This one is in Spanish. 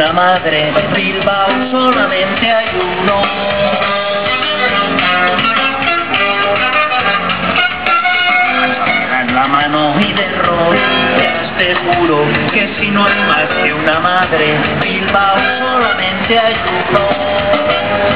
una madre, Bilbao solamente hay uno. En la mano y de rodillas te juro que si no hay más que una madre, Bilbao solamente hay uno.